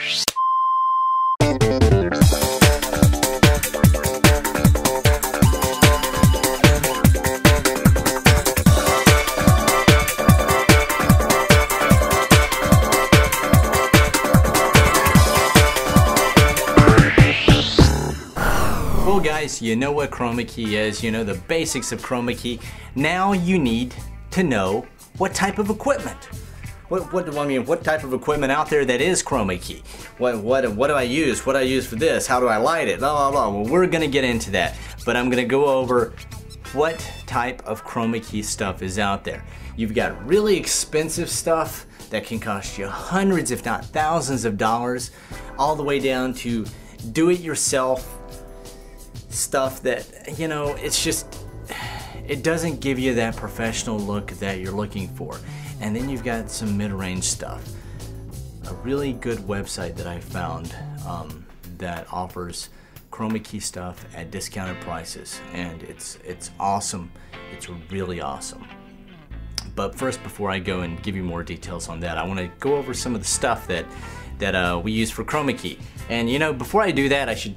Well guys, you know what Chromakey is, you know the basics of Chromakey. Now you need to know what type of equipment. What type of equipment out there that is Chromakey? What do I use? What do I use for this? How do I light it? Blah, blah, blah. Well, we're gonna get into that, but I'm gonna go over what type of Chromakey stuff is out there. You've got really expensive stuff that can cost you hundreds, if not thousands of dollars, all the way down to do-it-yourself stuff that, you know, it's just, it doesn't give you that professional look that you're looking for. And then you've got some mid-range stuff. A really good website that I found that offers Chromakey stuff at discounted prices, and it's awesome. It's really awesome. But first, before I go and give you more details on that, I want to go over some of the stuff that we use for Chromakey. And you know, before I do that, I should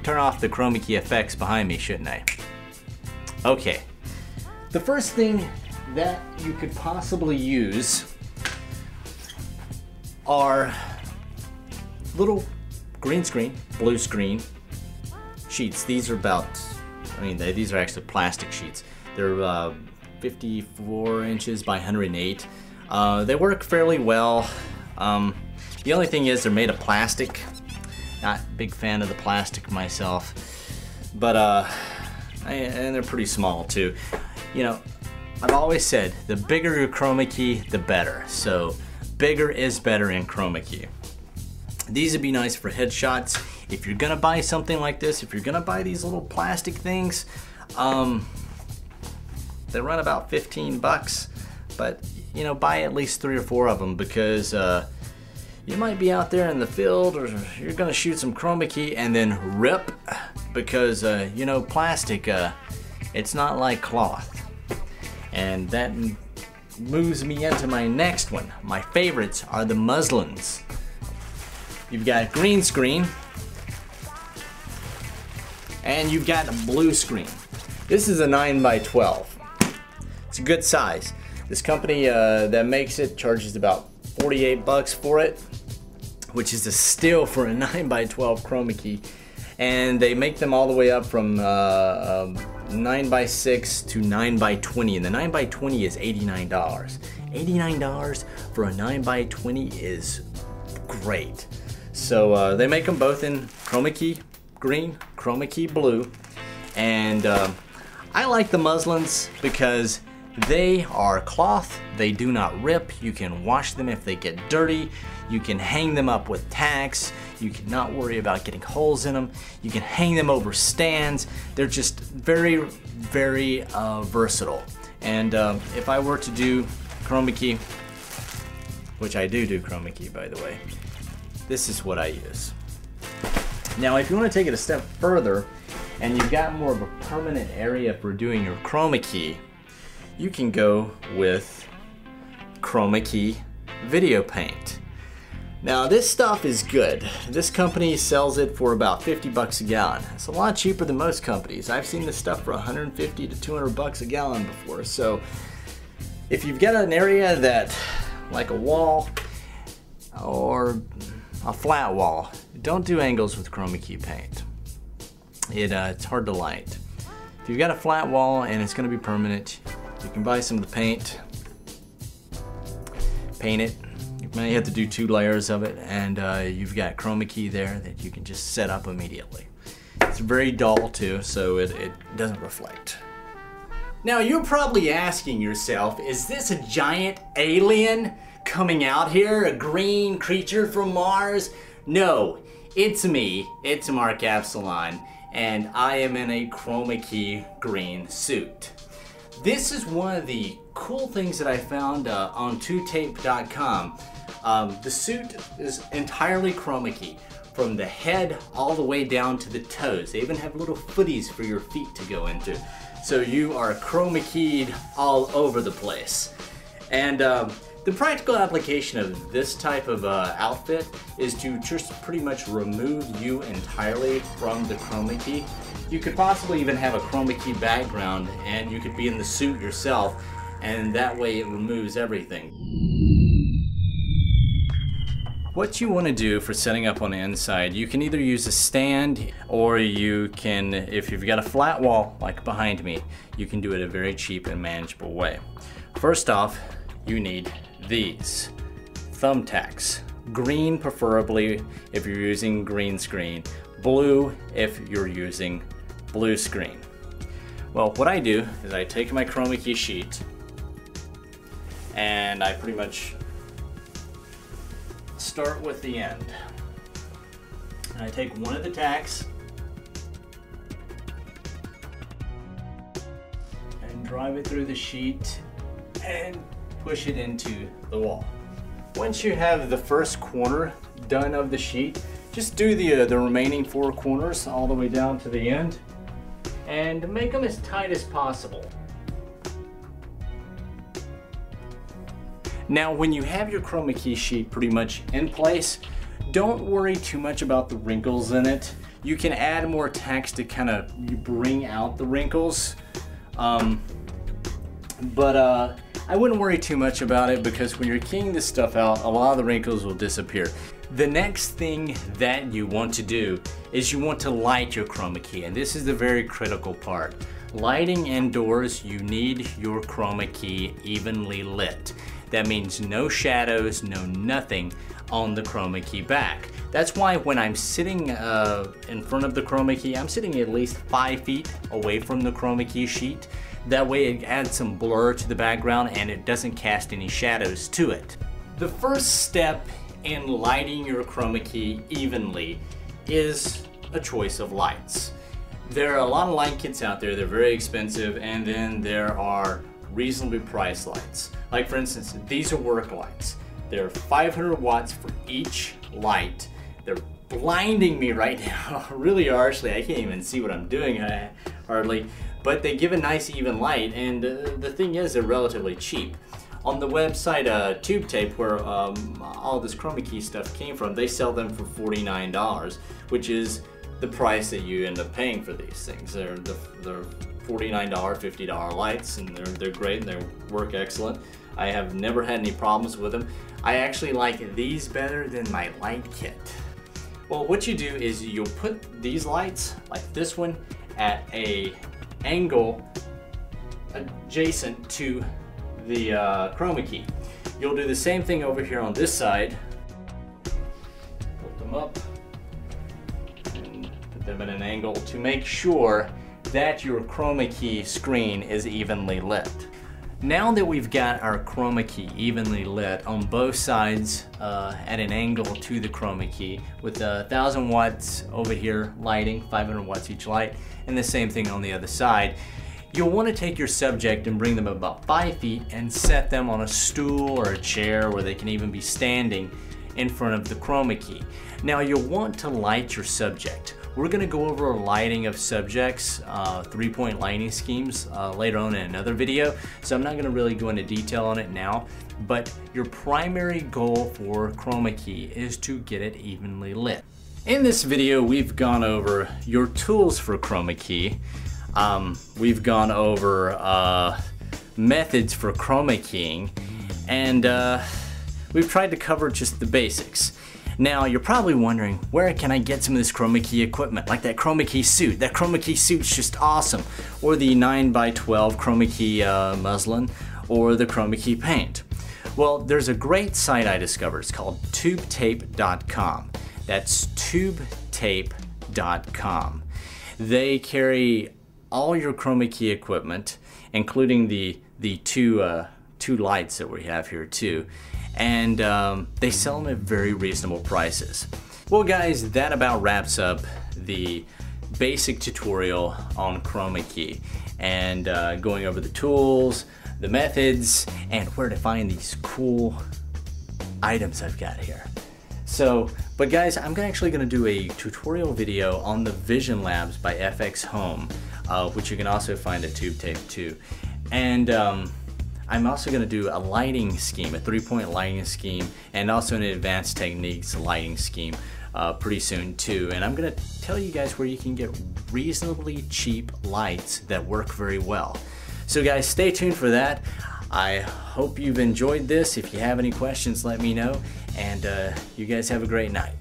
turn off the Chromakey effects behind me, shouldn't I? Okay. The first thing that you could possibly use are little green screen, blue screen sheets. These are about, these are actually plastic sheets. They're 54 inches by 108. They work fairly well. The only thing is they're made of plastic. Not a big fan of the plastic myself, but and they're pretty small too. You know, I've always said the bigger your Chromakey, the better. So bigger is better in Chromakey. These would be nice for headshots. If you're gonna buy something like this, if you're gonna buy these little plastic things, they run about 15 bucks, but you know, buy at least 3 or 4 of them, because you might be out there in the field, or you're gonna shoot some Chromakey and then rip, because you know, plastic, it's not like cloth. And that moves me into my next one. My favorites are the muslins. You've got green screen, and you've got a blue screen. This is a 9x12. It's a good size. This company that makes it charges about 48 bucks for it, which is a steal for a 9x12 Chromakey. And they make them all the way up from 9x6 to 9x20, and the 9x20 is $89. $89 for a 9x20 is great. So they make them both in Chromakey green, Chromakey blue, and I like the muslins because they are cloth, they do not rip, you can wash them if they get dirty, you can hang them up with tacks, you can not worry about getting holes in them, you can hang them over stands. They're just very, very versatile. And if I were to do Chromakey, which I do Chromakey by the way, this is what I use. Now if you want to take it a step further and you've got more of a permanent area for doing your Chromakey, you can go with Chromakey video paint. Now this stuff is good. This company sells it for about 50 bucks a gallon. It's a lot cheaper than most companies. I've seen this stuff for 150 to 200 bucks a gallon before. So if you've got an area that, like a wall or a flat wall, don't do angles with Chromakey paint. It's hard to light. If you've got a flat wall and it's going to be permanent, you can buy some of the paint, paint it. You may have to do 2 layers of it, and you've got Chromakey there that you can just set up immediately. It's very dull too, so it doesn't reflect. Now you're probably asking yourself, is this a giant alien coming out here? A green creature from Mars? No, it's me, it's Mark Absalon, and I am in a Chromakey green suit. This is one of the cool things that I found on 2tape.com. The suit is entirely Chromakey, from the head all the way down to the toes. They even have little footies for your feet to go into. So you are Chromakeyed all over the place. And The practical application of this type of outfit is to just pretty much remove you entirely from the Chromakey. You could possibly even have a Chromakey background and you could be in the suit yourself, and that way it removes everything. What you want to do for setting up on the inside, you can either use a stand, or you can, if you've got a flat wall like behind me, you can do it a very cheap and manageable way. First off, you need these thumbtacks. Green preferably if you're using green screen, blue if you're using blue screen. Well, what I do is I take my Chromakey sheet and I pretty much start with the end. And I take one of the tacks and drive it through the sheet and push it into the wall. Once you have the first corner done of the sheet, just do the remaining 4 corners all the way down to the end and make them as tight as possible. Now, when you have your Chromakey sheet pretty much in place, don't worry too much about the wrinkles in it. You can add more tacks to kind of bring out the wrinkles, but I wouldn't worry too much about it, because when you're keying this stuff out, a lot of the wrinkles will disappear. The next thing that you want to do is you want to light your Chromakey, and this is the very critical part. Lighting indoors, you need your Chromakey evenly lit. That means no shadows, no nothing on the Chromakey back. That's why when I'm sitting in front of the Chromakey, I'm sitting at least 5 feet away from the Chromakey sheet. That way it adds some blur to the background and it doesn't cast any shadows to it. The first step in lighting your Chromakey evenly is a choice of lights. There are a lot of light kits out there, they're very expensive, and then there are reasonably priced lights. Like for instance, these are work lights. They're 500 watts for each light. They're blinding me right now really harshly. I can't even see what I'm doing hardly, but they give a nice even light, and the thing is, they're relatively cheap. On the website Tube Tape, where all this Chromakey stuff came from, they sell them for $49, which is the price that you end up paying for these things. They're $49, $50 lights, and they're great and they work excellent. I have never had any problems with them. I actually like these better than my light kit. Well, what you do is you'll put these lights, like this one, at an angle adjacent to the Chromakey. You'll do the same thing over here on this side. Put them up and put them at an angle to make sure that your Chromakey screen is evenly lit. Now that we've got our Chromakey evenly lit on both sides at an angle to the Chromakey, with 1000 watts over here lighting, 500 watts each light, and the same thing on the other side, you'll want to take your subject and bring them about 5 feet and set them on a stool or a chair where they can even be standing in front of the Chromakey. Now you'll want to light your subject. We're going to go over lighting of subjects, 3-point lighting schemes later on in another video, so I'm not going to really go into detail on it now, but your primary goal for Chromakey is to get it evenly lit. In this video, we've gone over your tools for Chromakey. We've gone over methods for Chromakeying, and we've tried to cover just the basics. Now, you're probably wondering, where can I get some of this Chromakey equipment? Like that Chromakey suit. That Chromakey suit's just awesome. Or the 9x12 Chromakey muslin, or the Chromakey paint. Well, there's a great site I discovered. It's called tubetape.com. That's tubetape.com. They carry all your Chromakey equipment, including the two lights that we have here too. And they sell them at very reasonable prices. Well guys, that about wraps up the basic tutorial on Chromakey, and going over the tools, the methods, and where to find these cool items I've got here. So, but guys, I'm actually going to do a tutorial video on the Vision Labs by FX Home, which you can also find at Tube Tape too. And I'm also going to do a lighting scheme, a 3-point lighting scheme, and also an advanced techniques lighting scheme pretty soon too. And I'm going to tell you guys where you can get reasonably cheap lights that work very well. So guys, stay tuned for that. I hope you've enjoyed this. If you have any questions, let me know, and you guys have a great night.